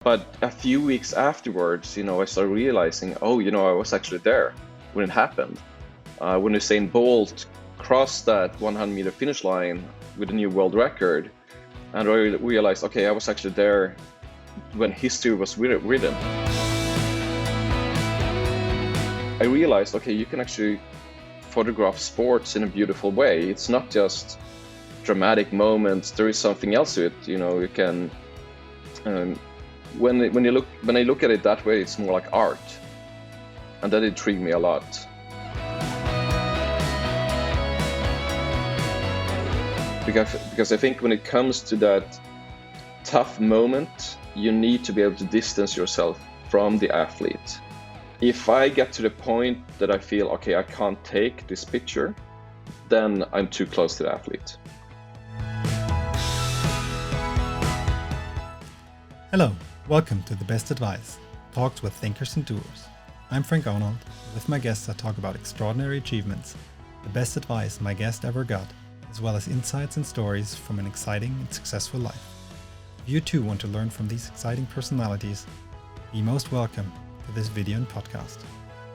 But a few weeks afterwards, I started realizing, I was actually there when it happened. When Usain Bolt crossed that 100-meter finish line with a new world record, and I realized, okay, I was actually there when history was written. I realized, okay, you can actually photograph sports in a beautiful way. It's not just dramatic moments. There is something else to it. You can. When I look at it that way, it's more like art, and that intrigued me a lot. Because I think when it comes to that tough moment, you need to be able to distance yourself from the athlete. If I get to the point that I feel, okay, I can't take this picture, then I'm too close to the athlete. Hello, welcome to The Best Advice, talks with thinkers and doers. I'm Frank Arnold. With my guests I talk about extraordinary achievements, the best advice my guest ever got, as well as insights and stories from an exciting and successful life. If you too want to learn from these exciting personalities, be most welcome to this video and podcast.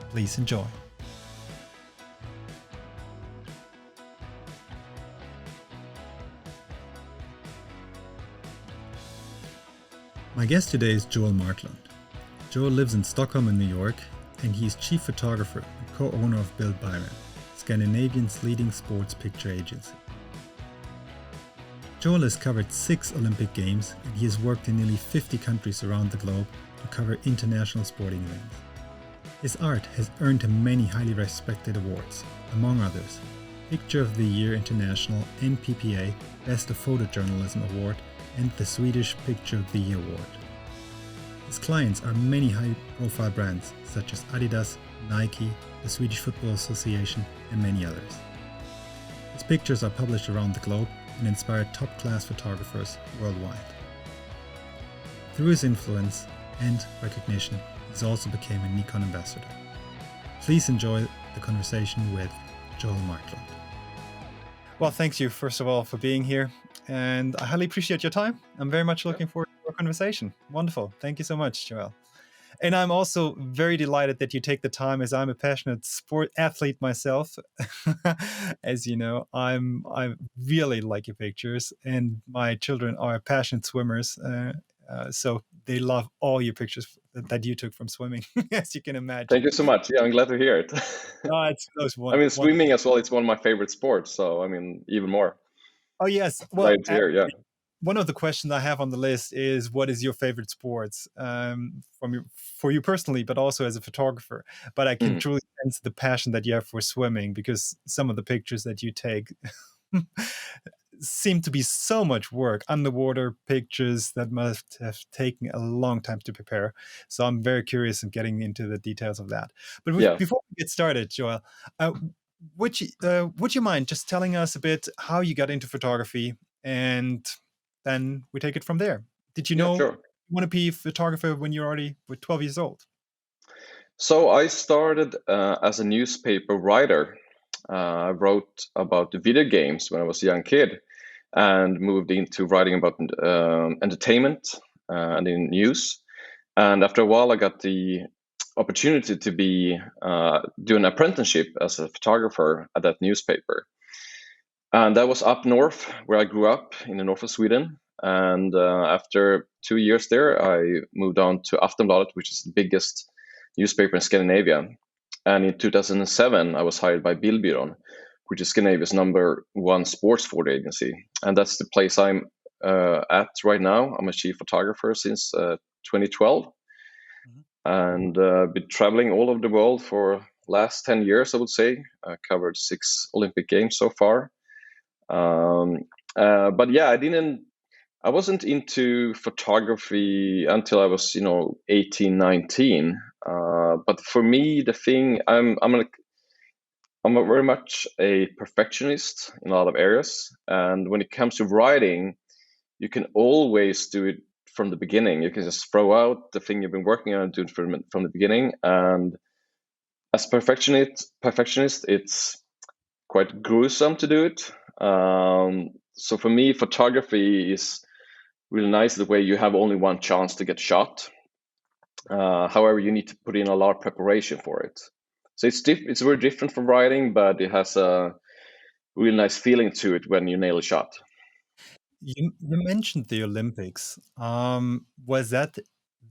Please enjoy. My guest today is Joel Marklund. Joel lives in Stockholm and New York, and he is chief photographer and co-owner of Build Byron, Scandinavian's leading sports picture agency. Joel has covered 6 Olympic Games, and he has worked in nearly 50 countries around the globe to cover international sporting events. His art has earned him many highly respected awards, among others, Picture of the Year International NPPA Best of Photojournalism Award and the Swedish Picture of the Year Award. His clients are many high-profile brands such as Adidas, Nike, the Swedish Football Association, and many others. His pictures are published around the globe and inspire top-class photographers worldwide. Through his influence and recognition, he's also became a Nikon Ambassador. Please enjoy the conversation with Joel Marklund. Well, thank you, first of all, for being here. And I highly appreciate your time. I'm very much looking forward to our conversation. Wonderful. Thank you so much, Joel. And I'm also very delighted that you take the time, as I'm a passionate sport athlete myself. As you know, I really like your pictures, and my children are passionate swimmers. So they love all your pictures that you took from swimming, as you can imagine. Thank you so much. Yeah, I'm glad to hear it. It's one. Swimming as well, it's one of my favorite sports, so even more. Oh, yes. Well, Glad to hear, yeah. One of the questions I have on the list is, what is your favorite sports for you personally, but also as a photographer? But I can truly sense the passion that you have for swimming, because some of the pictures that you take seem to be so much work, underwater pictures that must have taken a long time to prepare. So I'm very curious in getting into the details of that. But before we get started, Joel, would you mind just telling us a bit how you got into photography, and then we take it from there? Did you know you want to be a photographer when you already were 12 years old? So I started as a newspaper writer. I wrote about the video games when I was a young kid, and moved into writing about entertainment and in news. And after a while, I got the opportunity to do an apprenticeship as a photographer at that newspaper. And that was up north, where I grew up in the north of Sweden. And after 2 years there, I moved on to Aftonbladet, which is the biggest newspaper in Scandinavia. And in 2007, I was hired by Bildbyrån, which is Scandinavia's #1 sports photo agency. And that's the place I'm at right now. I'm a chief photographer since 2012. And been traveling all over the world for last 10 years, I would say. I covered 6 Olympic Games so far. But yeah, I wasn't into photography until I was, 18, 19. But for me, the thing, I'm very much a perfectionist in a lot of areas. And when it comes to writing, you can always do it from the beginning. You can just throw out the thing you've been working on and do it from the beginning. And as perfectionist, it's quite gruesome to do it. So for me, photography is really nice the way you have only one chance to get shot. However, you need to put in a lot of preparation for it. So it's very different from riding, but it has a really nice feeling to it when you nail a shot. You mentioned the Olympics. Was that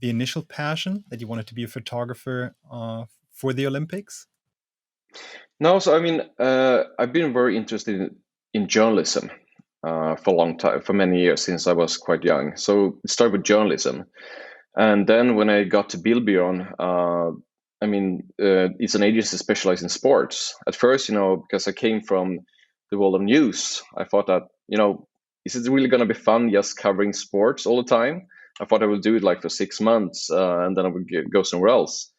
the initial passion that you wanted to be a photographer for the Olympics? No, so I mean, I've been very interested in journalism for a long time, for many years since I was quite young. So it started with journalism, and then when I got to Billbjorn, I mean, it's an agency specialized in sports. At first, because I came from the world of news, I thought that, is it really going to be fun just covering sports all the time? I thought I would do it like for 6 months, and then I would go somewhere else.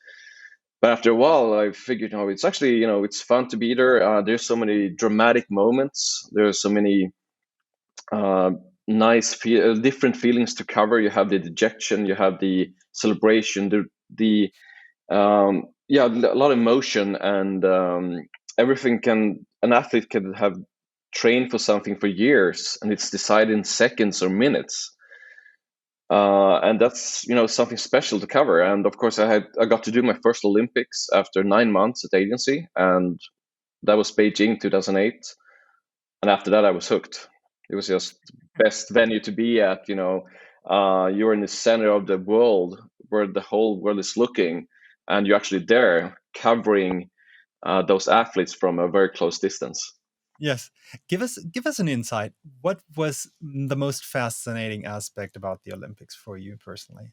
But after a while, I figured, it's actually, it's fun to be there. There's so many dramatic moments. There's so many uh, different feelings to cover. You have the dejection, you have the celebration, yeah, a lot of emotion, and everything an athlete can have trained for something for years, and it's decided in seconds or minutes. And that's something special to cover. And of course, I got to do my first Olympics after 9 months at the agency, and that was Beijing 2008. And after that, I was hooked. It was just best venue to be at. You're in the center of the world where the whole world is looking, and you're actually there covering those athletes from a very close distance. Yes. Give us an insight. What was the most fascinating aspect about the Olympics for you personally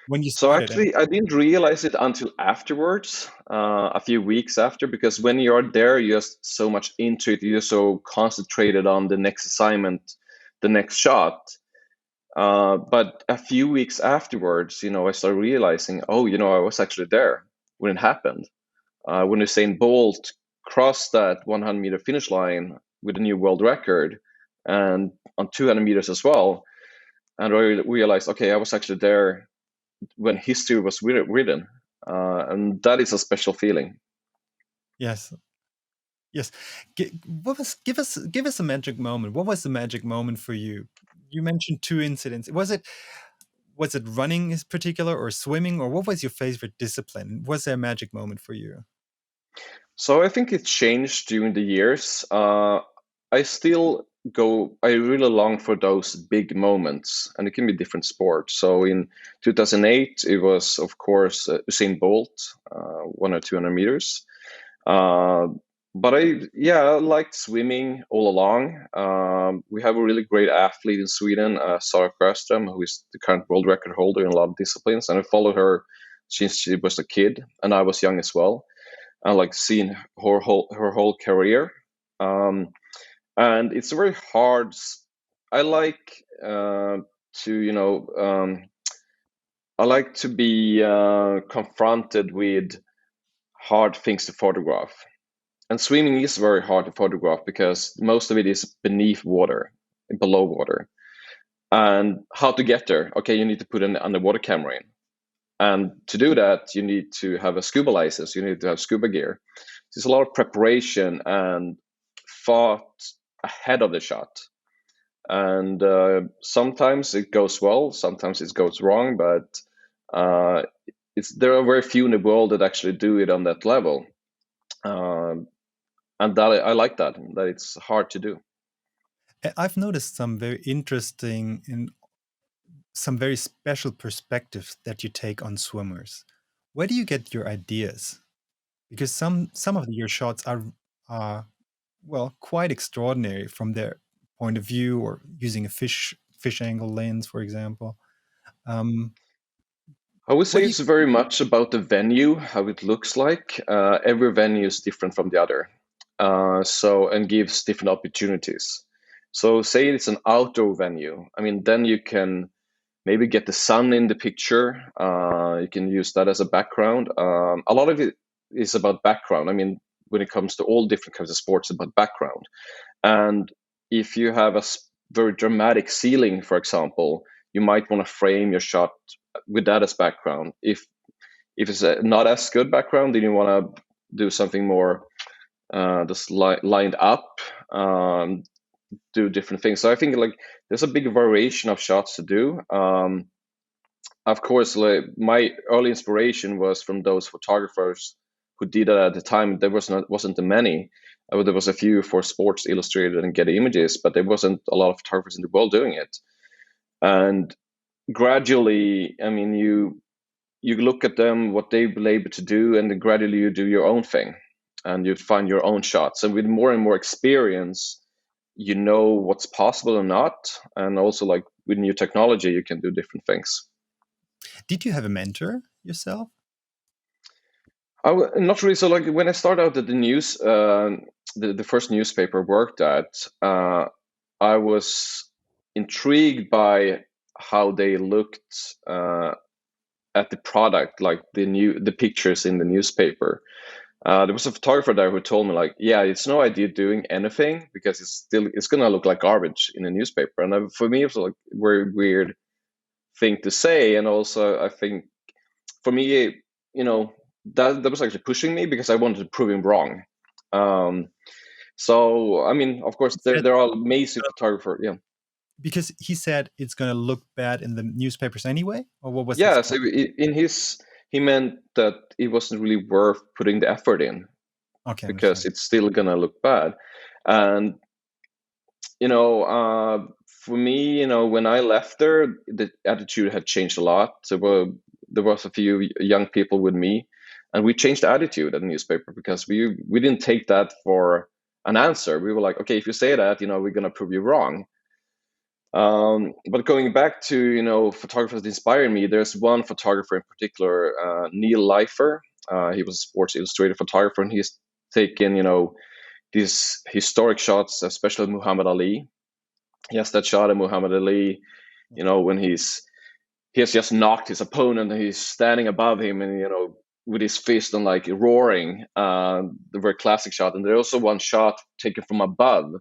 when you So started? actually, I didn't realize it until afterwards, a few weeks after, because when you're there, you're just so much into it. You're so concentrated on the next assignment, the next shot. But a few weeks afterwards, I started realizing, oh, I was actually there when it happened. When Usain Bolt crossed that 100-meter finish line with a new world record, and on 200 meters as well, and I realized, okay, I was actually there when history was written, and that is a special feeling. Yes. Yes. Give us a magic moment. What was the magic moment for you? You mentioned two incidents. Was it running in particular or swimming, or what was your favorite discipline? Was there a magic moment for you? So I think it changed during the years. I still I really long for those big moments, and it can be different sports. So in 2008, it was, of course, Usain Bolt, 1 or 200 meters. Uh, but I liked swimming all along. We have a really great athlete in Sweden, Sara Sjöström, who is the current world record holder in a lot of disciplines, and I followed her since she was a kid, and I was young as well. I like seeing her whole career, um, and it's very hard. I like to I like to be confronted with hard things to photograph. And swimming is very hard to photograph because most of it is beneath water, below water. And how to get there? Okay, you need to put an underwater camera in. And to do that, you need to have a scuba license, you need to have scuba gear. There's a lot of preparation and thought ahead of the shot. And sometimes it goes well, sometimes it goes wrong, but there are very few in the world that actually do it on that level. And that I like that it's hard to do. I've noticed some very interesting and some very special perspectives that you take on swimmers. Where do you get your ideas? Because some of your shots are well quite extraordinary from their point of view, or using a fish angle lens, for example. Um, I would what say do you it's very much about the venue, how it looks like. Every venue is different from the other, and gives different opportunities. So, say it's an outdoor venue. I mean, then you can maybe get the sun in the picture. You can use that as a background. A lot of it is about background. I mean, when it comes to all different kinds of sports, it's about background. And if you have very dramatic ceiling, for example, you might want to frame your shot with that as background. If it's not as good background, then you want to do something more just lined up. Um, do different things. So I think like there's a big variation of shots to do. Of course, like my early inspiration was from those photographers who did it at the time. There wasn't many. There was a few for Sports Illustrated and Getty Images, but there wasn't a lot of photographers in the world doing it. And gradually, I mean, you look at them, what they've been able to do, and then gradually you do your own thing, and you find your own shots. And with more and more experience, you know what's possible or not, and also like with new technology, you can do different things. Did you have a mentor yourself? Not really. So, like when I started out at the news, the first newspaper I worked at, I was intrigued by how they looked at the product, like the pictures in the newspaper. There was a photographer there who told me, like, yeah, it's no idea doing anything because it's gonna look like garbage in a newspaper. And for me, it was like a very weird thing to say, and also I think for me, that was actually pushing me because I wanted to prove him wrong. So I mean, of course, there are amazing photographers. Yeah. Because he said it's going to look bad in the newspapers anyway, or what was? Yeah. So he meant that it wasn't really worth putting the effort in. Okay. Because it's still gonna look bad, and for me, when I left there, the attitude had changed a lot. So there was a few young people with me, and we changed the attitude at the newspaper because we didn't take that for an answer. We were like, okay, if you say that, we're gonna prove you wrong. But going back to photographers that inspire me, there's one photographer in particular, Neil Leifer. He was a Sports Illustrated photographer, and he's taken these historic shots, especially Muhammad Ali. He has that shot of Muhammad Ali, when he has just knocked his opponent and he's standing above him and with his fist and like roaring. The very classic shot. And there's also one shot taken from above,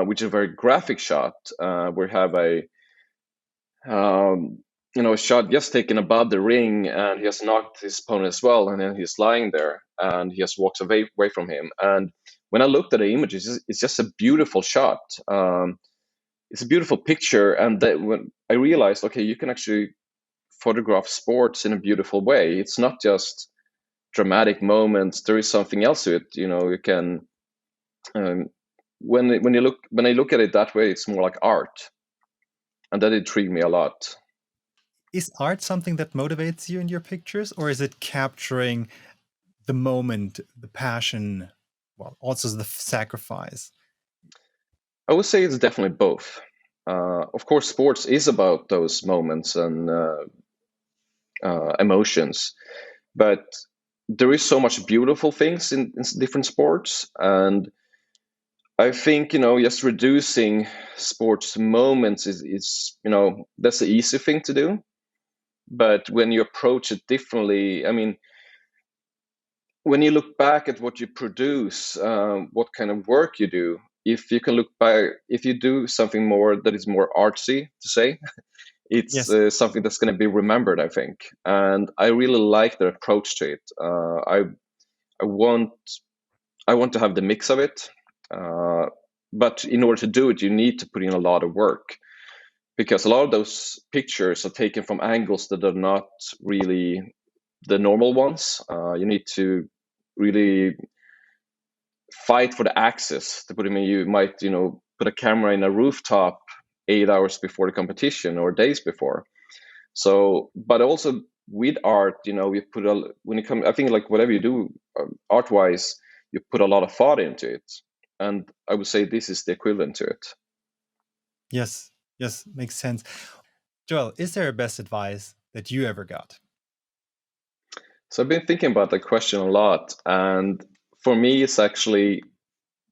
which is a very graphic shot. We have a shot just taken above the ring, and he has knocked his opponent as well, and then he's lying there, and he just walks away from him. And when I looked at the images, it's just a beautiful shot. It's a beautiful picture, and when I realized, okay, you can actually photograph sports in a beautiful way. It's not just dramatic moments. There is something else to it. You can when I look at it that way, it's more like art, and that intrigued me a lot. Is art something that motivates you in your pictures, or is it capturing the moment, the passion, well, also the sacrifice? I would say it's definitely both. Of course, sports is about those moments and emotions, but there is so much beautiful things in different sports, and I think just reducing sports moments is that's the easy thing to do. But when you approach it differently, I mean, when you look back at what you produce, what kind of work you do, if you do something more that is more artsy, to say, it's Yes. something that's going to be remembered, I think. And I really like the approach to it. I want to have the mix of it, but in order to do it, you need to put in a lot of work, because a lot of those pictures are taken from angles that are not really the normal ones. You need to really fight for the access to put. I mean, you might put a camera in a rooftop 8 hours before the competition or days before. So, but also with art, we put when it comes. I think like whatever you do art wise, you put a lot of thought into it, and I would say this is the equivalent to it. Yes, makes sense. Joel, is there a best advice that you ever got? So I've been thinking about that question a lot, and for me, it's actually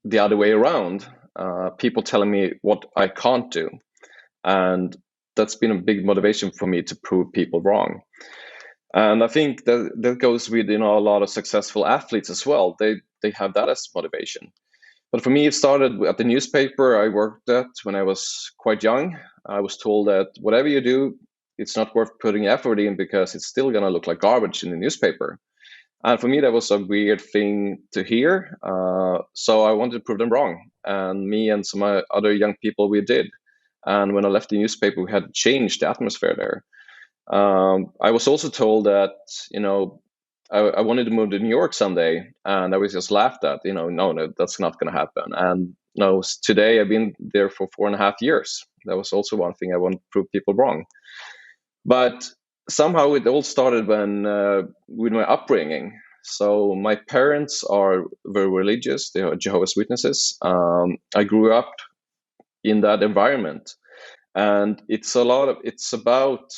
the other way around. People telling me what I can't do, and that's been a big motivation for me to prove people wrong. And I think that goes with a lot of successful athletes as well. They have that as motivation. But for me, it started at the newspaper I worked at when I was quite young. I was told that whatever you do, it's not worth putting effort in because it's still going to look like garbage in the newspaper. And for me, that was a weird thing to hear. So I wanted to prove them wrong. And me and some other young people, we did. And when I left the newspaper, we had changed the atmosphere there. I was also told that, I wanted to move to New York someday, and I was just laughed at. No, that's not going to happen. And no, today I've been there for 4.5 years. That was also one thing I want to prove people wrong. But somehow it all started with my upbringing. So my parents are very religious; they are Jehovah's Witnesses. I grew up in that environment, and it's about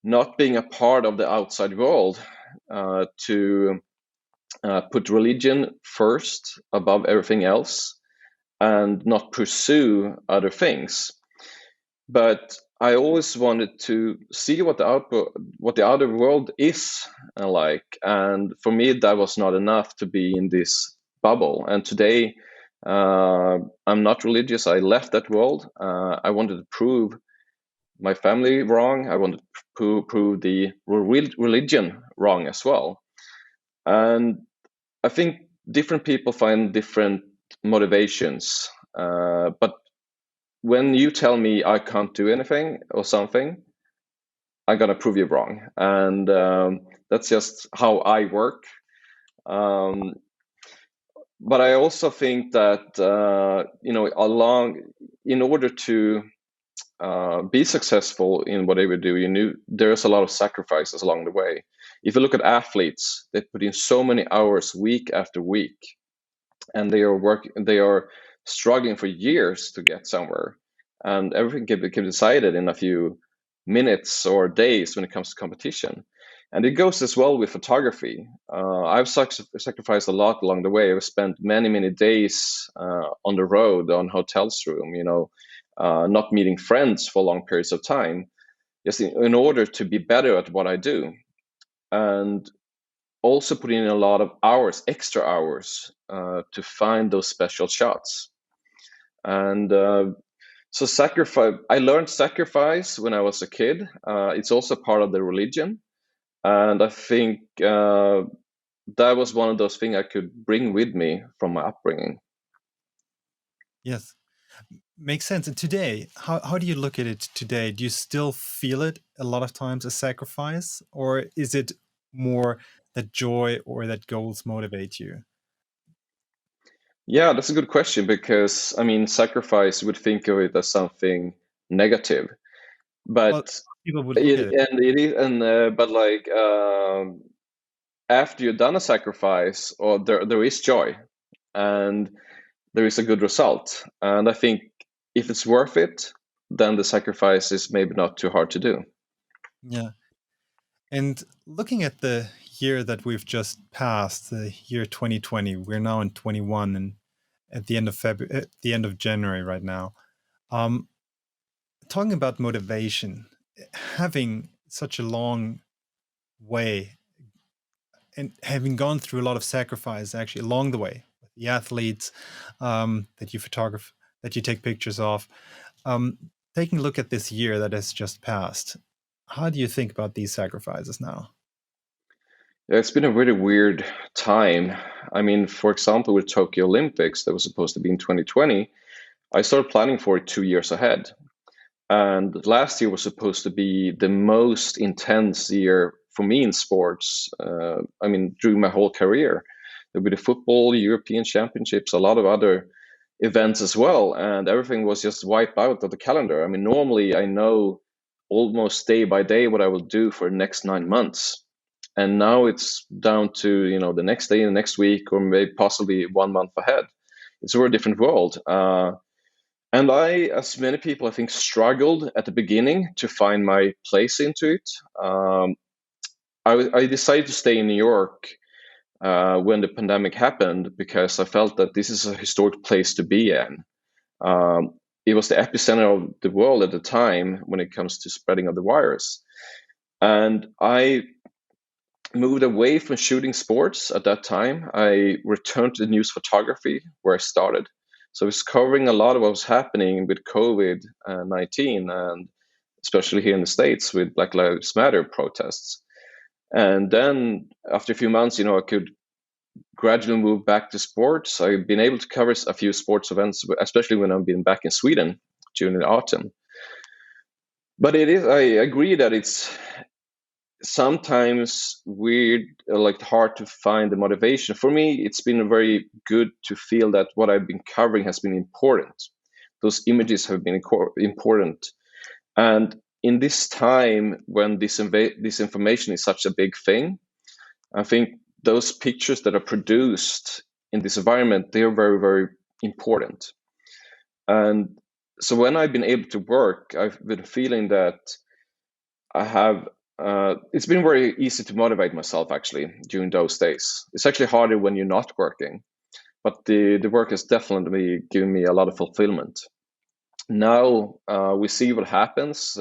not being a part of the outside world, to put religion first above everything else, and not pursue other things. But I always wanted to see what the outer world is like, and for me that was not enough to be in this bubble. And today, I'm not religious. I left that world. I wanted to prove my family wrong. I wanted to prove the religion wrong as well. And I think different people find different motivations. But when you tell me I can't do anything or something, I'm gonna prove you wrong, and that's just how I work. Um, but I also think that in order to be successful in whatever you do, there's a lot of sacrifices along the way. If you look at athletes, they put in so many hours week after week, and they are struggling for years to get somewhere, and everything can be decided in a few minutes or days when it comes to competition. And it goes as well with photography. I've sacrificed a lot along the way. I've spent many days on the road, on hotels room, not meeting friends for long periods of time, just in order to be better at what I do. And also put in a lot of hours, extra hours, to find those special shots. And so sacrifice. I learned sacrifice when I was a kid. It's also part of the religion, and I think that was one of those things I could bring with me from my upbringing. Yes, makes sense. And today, how do you look at it today? Do you still feel it a lot of times as sacrifice, or is it more that joy or that goals motivate you? Yeah, that's a good question, because I mean, sacrifice, would think of it as something negative, Well, but people would look at it. it is, and but like, after you've done a sacrifice, or there is joy, and there is a good result. And I think if it's worth it, then the sacrifice is maybe not too hard to do. Yeah. And looking at the year that we've just passed, the year 2020, we're now in 21 and at the end of February, at the end of January right now. Um, Talking about motivation, having such a long way and having gone through a lot of sacrifice actually along the way with the athletes that you photograph, that you take pictures of. Um, Taking a look at this year that has just passed, how do you think about these sacrifices now? Yeah, it's been a really weird time. I mean, for example, with Tokyo Olympics that was supposed to be in 2020, I started planning for it 2 years ahead. And last year was supposed to be the most intense year for me in sports. I mean, during my whole career, there would be the football, European Championships, a lot of other events as well, and everything was just wiped out of the calendar. I mean, normally I know almost day by day what I will do for the next 9 months, and now it's down to the next day, the next week, or maybe possibly 1 month ahead. It's a very different world. And I, as many people, I think, struggled at the beginning to find my place into it. I decided to stay in New York when the pandemic happened, because I felt that this is a historic place to be in. It was the epicenter of the world at the time when it comes to spreading of the virus. And I moved away from shooting sports at that time. I returned to news photography, where I started. So I was covering a lot of what was happening with COVID-19, and especially here in the States with Black Lives Matter protests. And then after a few months, I could gradually move back to sports. I've been able to cover a few sports events, especially when I've been back in Sweden during the autumn. But I agree that it's sometimes weird, like hard to find the motivation. For me, it's been very good to feel that what I've been covering has been important. Those images have been important. And in this time when this information is such a big thing, I think those pictures that are produced in this environment, they are very, very important. And so when I've been able to work, I've been feeling that I have, it's been very easy to motivate myself actually during those days. It's actually harder when you're not working, but the work has definitely given me a lot of fulfillment. Now we see what happens,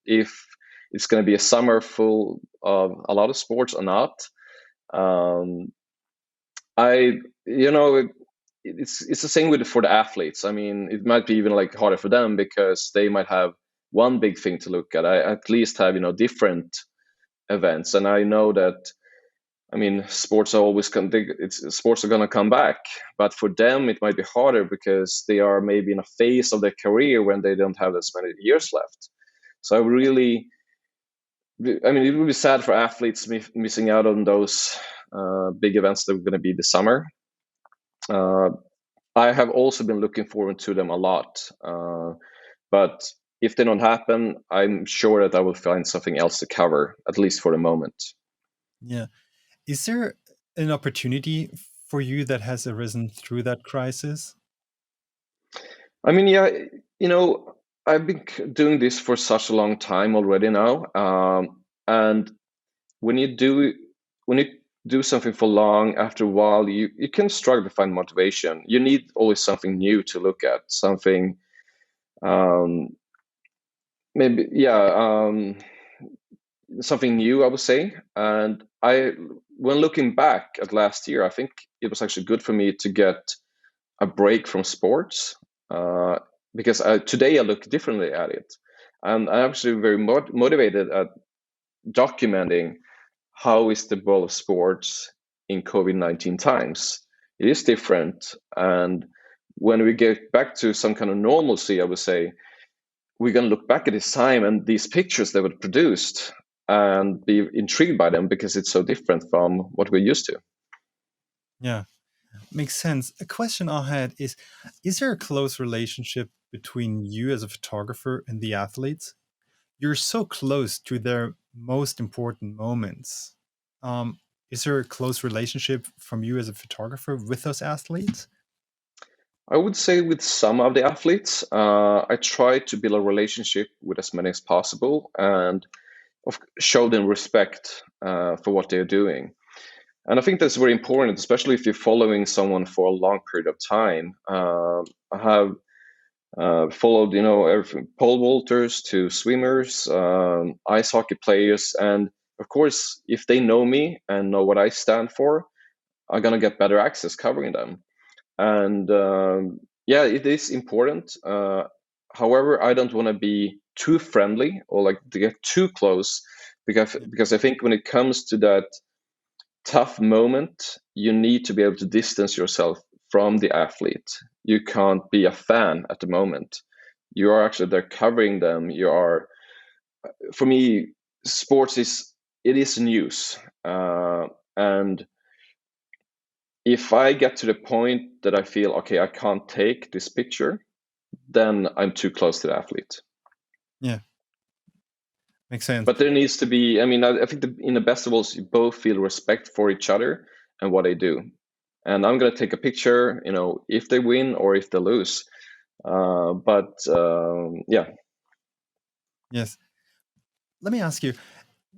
if it's going to be a summer full of a lot of sports or not. Um, it's the same for the athletes. I mean, it might be even like harder for them because they might have one big thing to look at. I at least have different events, and I know that. I mean, sports are always sports are going to come back, but for them it might be harder because they are maybe in a phase of their career when they don't have as many years left. So I mean, it would be sad for athletes missing out on those big events that are going to be this summer. Uh, I have also been looking forward to them a lot, but if they don't happen, I'm sure that I will find something else to cover, at least for the moment. Yeah. Is there an opportunity for you that has arisen through that crisis? I mean, yeah, you know, I've been doing this for such a long time already now, and when you do when you do something for long, after a while, you can struggle to find motivation. You need always something new to look at, something um, maybe something new, I would say. And when looking back at last year, I think it was actually good for me to get a break from sports, because today I look differently at it, and I'm actually very motivated at documenting how is the world of sports in COVID-19 times. It is different, and when we get back to some kind of normalcy, I would say we're going to look back at this time and these pictures that were produced and be intrigued by them because it's so different from what we're used to. Yeah, makes sense. A question I had is there a close relationship between you as a photographer and the athletes? You're so close to their most important moments. Um, is there a close relationship from you as a photographer with those athletes? I would say with some of the athletes, I try to build a relationship with as many as possible and show them respect for what they're doing. And I think that's very important, especially if you're following someone for a long period of time. I have followed, everything, pole vaulters to swimmers, ice hockey players, and of course, if they know me and know what I stand for, I'm gonna get better access covering them. And yeah, it is important. However, I don't want to be too friendly or like to get too close, because I think when it comes to that tough moment, you need to be able to distance yourself from the athlete. You can't be a fan at the moment. You are actually there covering them. You are, for me, sports is news, and if I get to the point that I feel okay, I can't take this picture, then I'm too close to the athlete. Yeah, makes sense. But there needs to be, I mean, I think in the festivals, you both feel respect for each other and what they do. And I'm going to take a picture, if they win or if they lose. Yeah. Yes. Let me ask you,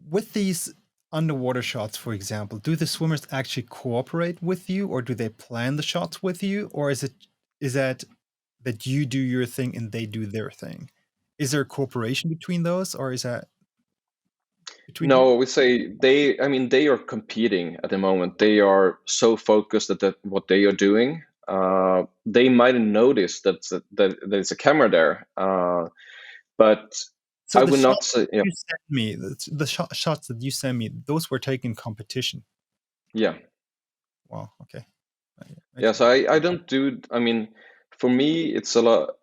with these underwater shots, for example, do the swimmers actually cooperate with you, or do they plan the shots with you, or is that you do your thing and they do their thing? Is there cooperation between those, or is that between you? No, we say I mean, they are competing at the moment. They are so focused at what they are doing. They might notice that there's a camera there, but So I the would not shots say, yeah, you sent me, shots that you sent me, those were taken in competition. yeah. Wow. Okay. Yeah, Makes so I don't do, I mean, for me, it's a lot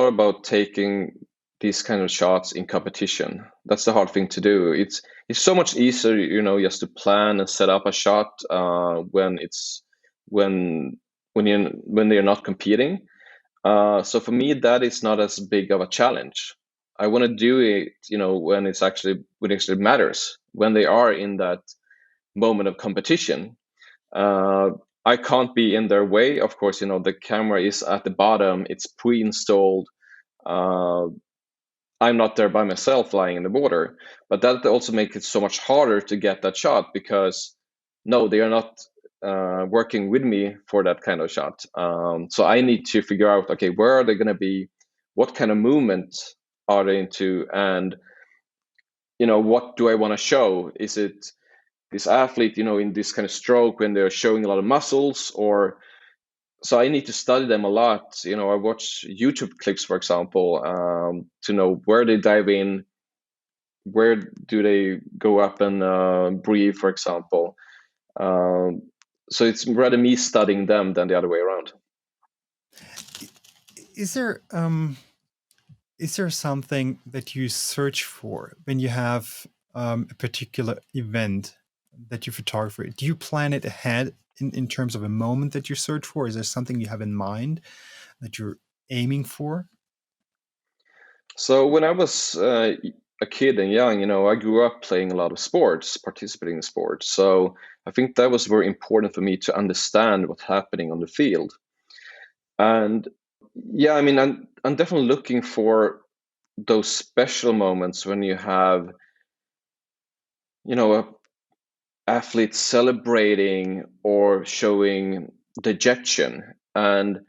about taking these kind of shots in competition. That's the hard thing to do. It's so much easier, just to plan and set up a shot when it's when when they're not competing. So for me, that is not as big of a challenge. I want to do it, when it actually matters, when they are in that moment of competition. uh, I can't be in their way. Of course, the camera is at the bottom, it's pre-installed. uh, I'm not there by myself lying in the water, but that also makes it so much harder to get that shot, because no, they are not working with me for that kind of shot. So I need to figure out, okay, where are they going to be, what kind of movement are they into, and what do I want to show? Is it this athlete, in this kind of stroke when they're showing a lot of muscles, or so I need to study them a lot. I watch YouTube clips, for example, to know where they dive in, where do they go up and breathe, for example. Um, so it's rather me studying them than the other way around. Is there something that you search for when you have a particular event that you photograph? Do you plan it ahead in terms of a moment that you search for? Is there something you have in mind that you're aiming for? So when I was a kid and young, I grew up playing a lot of sports, participating in sports. So I think that was very important for me to understand what's happening on the field. And yeah, I mean, I'm definitely looking for those special moments when you have, a athlete celebrating or showing dejection. And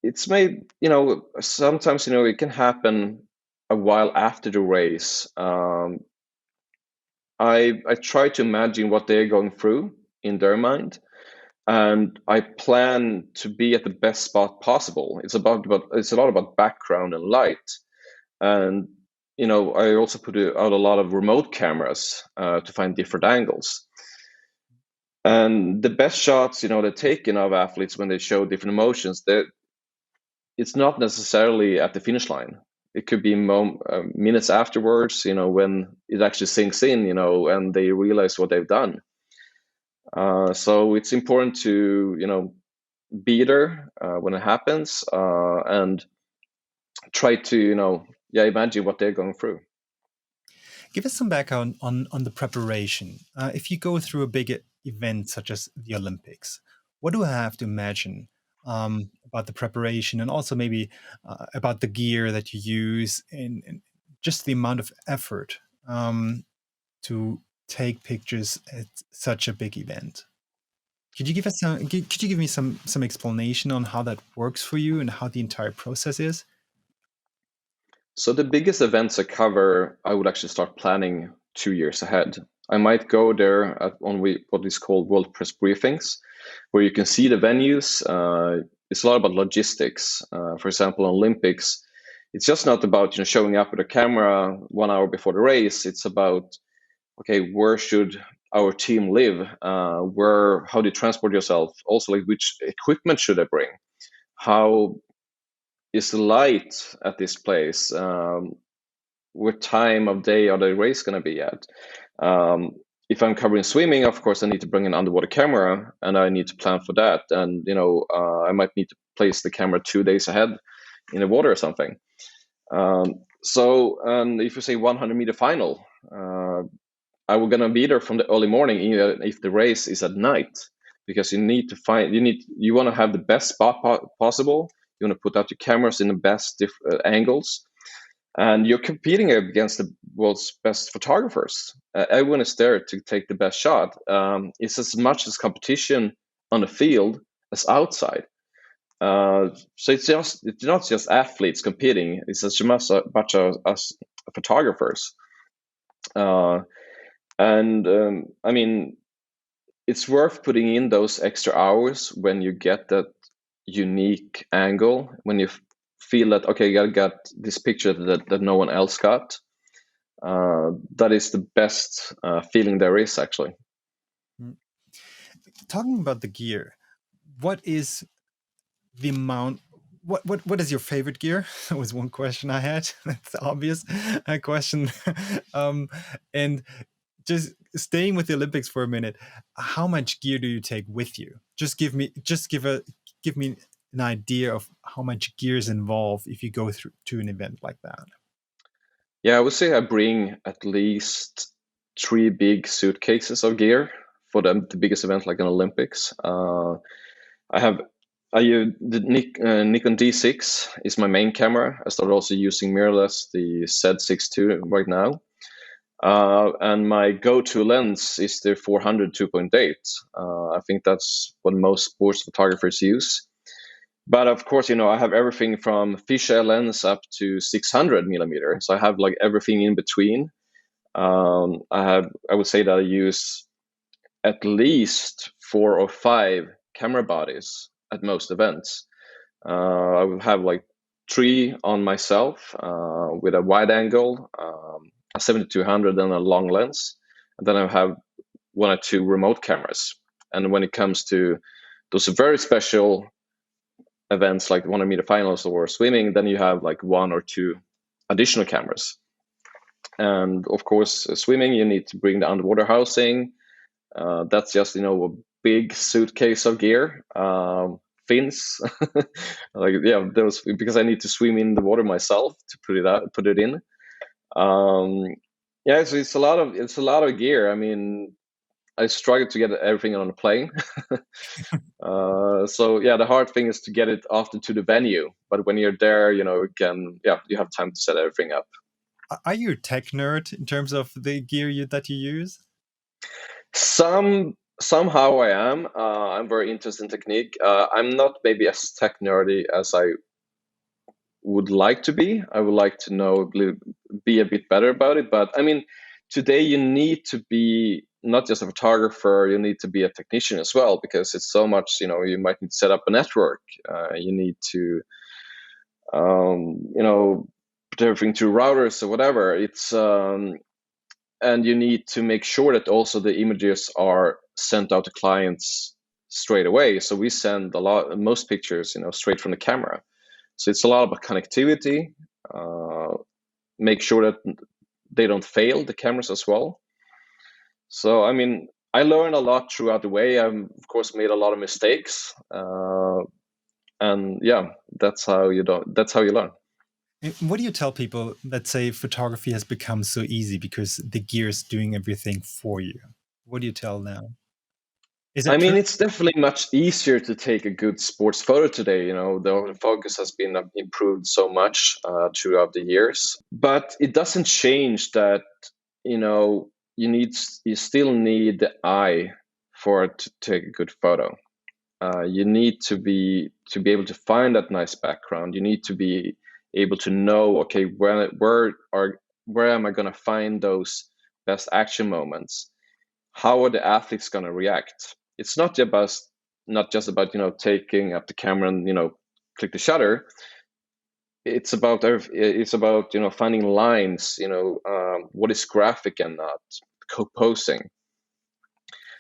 it's made, sometimes, it can happen a while after the race. I try to imagine what they're going through in their mind, and I plan to be at the best spot possible. It's a lot about background and light, and I also put out a lot of remote cameras to find different angles. And the best shots, they're taken of athletes when they show different emotions. It's not necessarily at the finish line. It could be minutes afterwards, when it actually sinks in, and they realize what they've done. So it's important to, be there when it happens, and try to, imagine what they're going through. Give us some background on the preparation. If you go through a big event such as the Olympics, what do I have to imagine about the preparation, and also maybe about the gear that you use, and just the amount of effort to take pictures at such a big event? Could you give me some explanation on how that works for you and how the entire process is? So the biggest events I cover, I would actually start planning 2 years ahead. I might go there on what is called World Press briefings, where you can see the venues. It's a lot about logistics. For example, Olympics, it's just not about showing up with a camera 1 hour before the race. It's about, okay, where should our team live? How do you transport yourself? Also, like, which equipment should I bring? How is the light at this place? What time of day are the race going to be at? If I'm covering swimming, of course, I need to bring an underwater camera, and I need to plan for that. And I might need to place the camera 2 days ahead in the water or something. And if you say 100-meter final, I will gonna be there from the early morning, even if the race is at night, because you want to have the best spot possible. You want to put out your cameras in the best angles, and you're competing against the world's best photographers. Everyone is there to take the best shot. It's as much as competition on the field as outside. So it's not just athletes competing. It's as much as photographers. And I mean, it's worth putting in those extra hours when you get that unique angle, when you feel that, okay, I got this picture that no one else got. that is the best feeling there is, actually. Talking about the gear, what is the amount? What is your favorite gear? That was one question I had. That's the obvious question. And just staying with the Olympics for a minute, how much gear do you take with you? Give me an idea of how much gear is involved if you go through to an event like that. Yeah, I would say I bring at least 3 big suitcases of gear for the biggest event, like an Olympics. I use the Nikon D6 is my main camera. I started also using mirrorless the Z6 II right now. And my go-to lens is the 400 2.8. I think that's what most sports photographers use. But of course, I have everything from fisheye lens up to 600 millimeter. So I have like everything in between. I would say that I use at least 4 or 5 camera bodies at most events. I will have like 3 on myself with a wide angle, a 7200 and a long lens. And then I have 1 or 2 remote cameras. And when it comes to those very special events like 100-meter finals or swimming, then you have like 1 or 2 additional cameras. And of course, swimming, you need to bring the underwater housing. That's just, a big suitcase of gear. Fins, those, because I need to swim in the water myself to put it in. So it's a lot of gear. I mean, I struggle to get everything on a plane. The hard thing is to get it often to the venue. But when you're there, you have time to set everything up. Are you a tech nerd in terms of the gear that you use? Somehow I am. I'm very interested in technique. I'm not maybe as tech nerdy as I would like to be. I would like to be a bit better about it. But I mean, today you need to be not just a photographer, you need to be a technician as well, because it's so much, you might need to set up a network. You need to, put everything through routers or whatever. And you need to make sure that also the images are sent out to clients straight away. So we send most pictures, straight from the camera. So it's a lot about connectivity, make sure that they don't fail the cameras as well. So, I mean, I learned a lot throughout the way. I've, of course, made a lot of mistakes. And yeah, that's how you learn. What do you tell people that say photography has become so easy because the gear is doing everything for you? What do you tell them? It's definitely much easier to take a good sports photo today. The focus has been improved so much throughout the years, but it doesn't change that, you still need the eye for it to take a good photo. You need to be able to find that nice background. You need to be able to know, okay, where am I going to find those best action moments? How are the athletes going to react? It's not just about taking up the camera and click the shutter. It's about finding lines. What is graphic and not composing.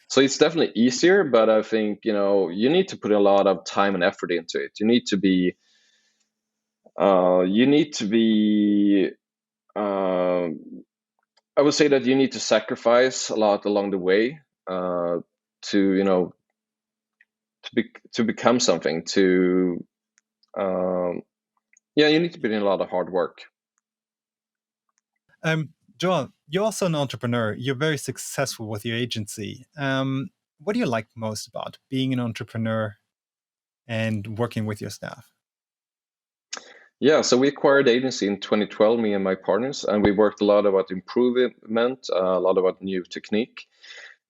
So it's definitely easier, but I think you need to put a lot of time and effort into it. You need to be. I would say that you need to sacrifice a lot along the way to become something. You need to put in a lot of hard work. Joel, you're also an entrepreneur. You're very successful with your agency. What do you like most about being an entrepreneur and working with your staff? Yeah, so we acquired the agency in 2012, me and my partners, and we worked a lot about improvement, a lot about new technique.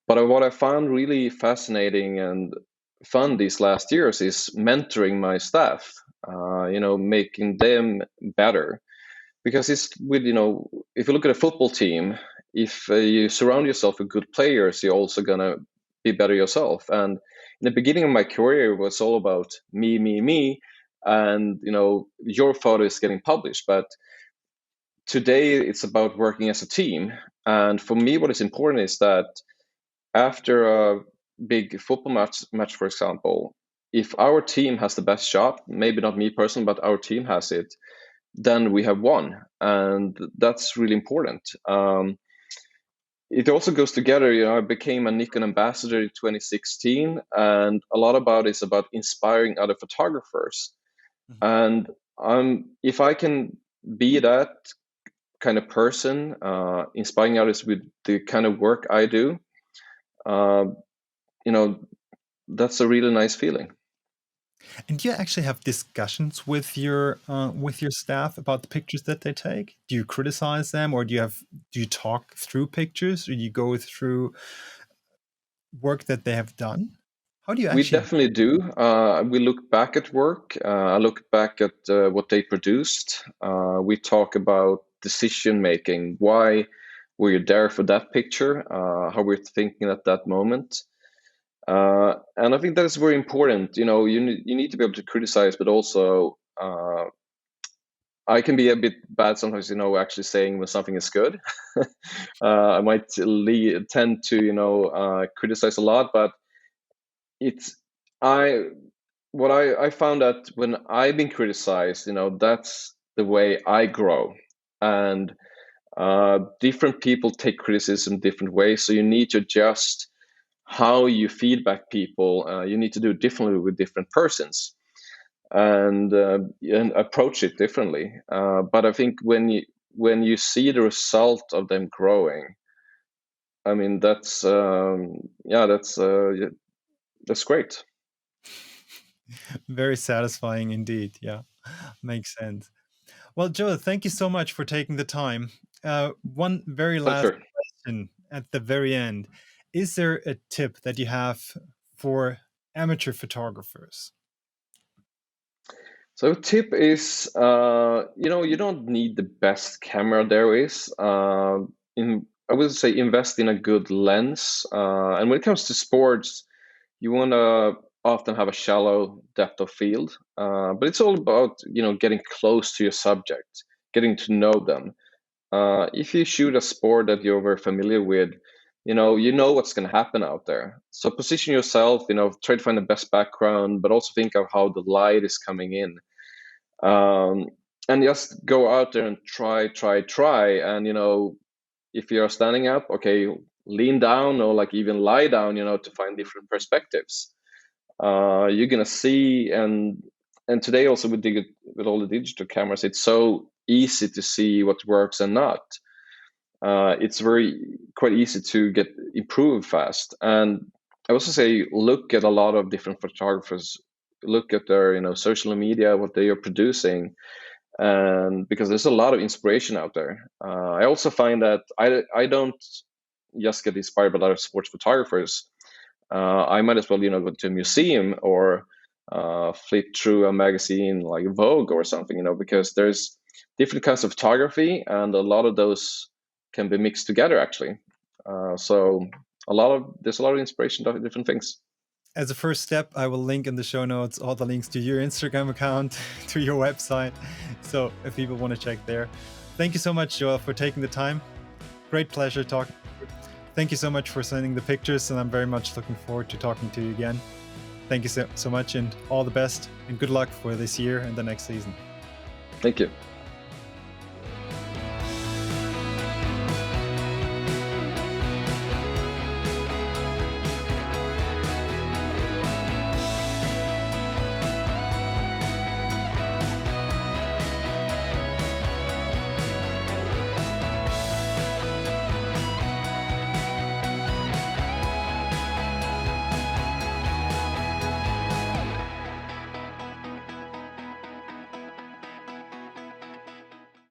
But what I found really fascinating and fun these last years is mentoring my staff, making them better. Because it's with, if you look at a football team, if you surround yourself with good players, you're also going to be better yourself. And in the beginning of my career, it was all about me, and your photo is getting published. But today it's about working as a team. And for me, what is important is that after a big football match, for example, if our team has the best shot, maybe not me personally, but our team has it, then we have won. And that's really important. It also goes together. I became a Nikon Ambassador in 2016, and a lot about it is about inspiring other photographers. And if I can be that kind of person, inspiring others with the kind of work I do, that's a really nice feeling. And do you actually have discussions with your staff about the pictures that they take? Do you criticize them, or do you talk through pictures, or you go through work that they have done? How do you We actually? definitely do. We look back at work. I look back at what they produced. We talk about decision making. Why were you there for that picture? How we're thinking at that moment. And I think that is very important. You need to be able to criticize, but also I can be a bit bad sometimes. Actually saying when something is good. I might tend to criticize a lot, but I found that when I've been criticized, that's the way I grow. And different people take criticism different ways, so you need to adjust how you feedback people. You need to do it differently with different persons, and approach it differently. But I think when you see the result of them growing, I mean that's great. Very satisfying indeed. Yeah, makes sense. Well, Joel, thank you so much for taking the time. One very last Pleasure. question at the very end. Is there a tip that you have for amateur photographers? So tip is, you don't need the best camera there is. I would say invest in a good lens. And when it comes to sports, you want to often have a shallow depth of field. But it's all about, getting close to your subject, getting to know them. If you shoot a sport that you're very familiar with, you know what's going to happen out there. So position yourself, try to find the best background, but also think of how the light is coming in. um, and just go out there and try. And if you're standing up, okay, lean down or like even lie down, to find different perspectives. You're gonna see, and today also with all the digital cameras, it's so easy to see what works and not. It's quite easy to get improve fast. And I also say look at a lot of different photographers, look at their social media, what they are producing, and because there's a lot of inspiration out there. I also find that I don't just get inspired by other sports photographers. I might as well go to a museum or flip through a magazine like Vogue or something, because there's different kinds of photography, and a lot of those can be mixed together actually. So there's a lot of inspiration to different things. As a first step, I will link in the show notes all the links to your Instagram account, to your website. So if people want to check there. Thank you so much, Joel, for taking the time. Great pleasure talking. Thank you so much for sending the pictures, and I'm very much looking forward to talking to you again. Thank you so much, and all the best, and good luck for this year and the next season. Thank you.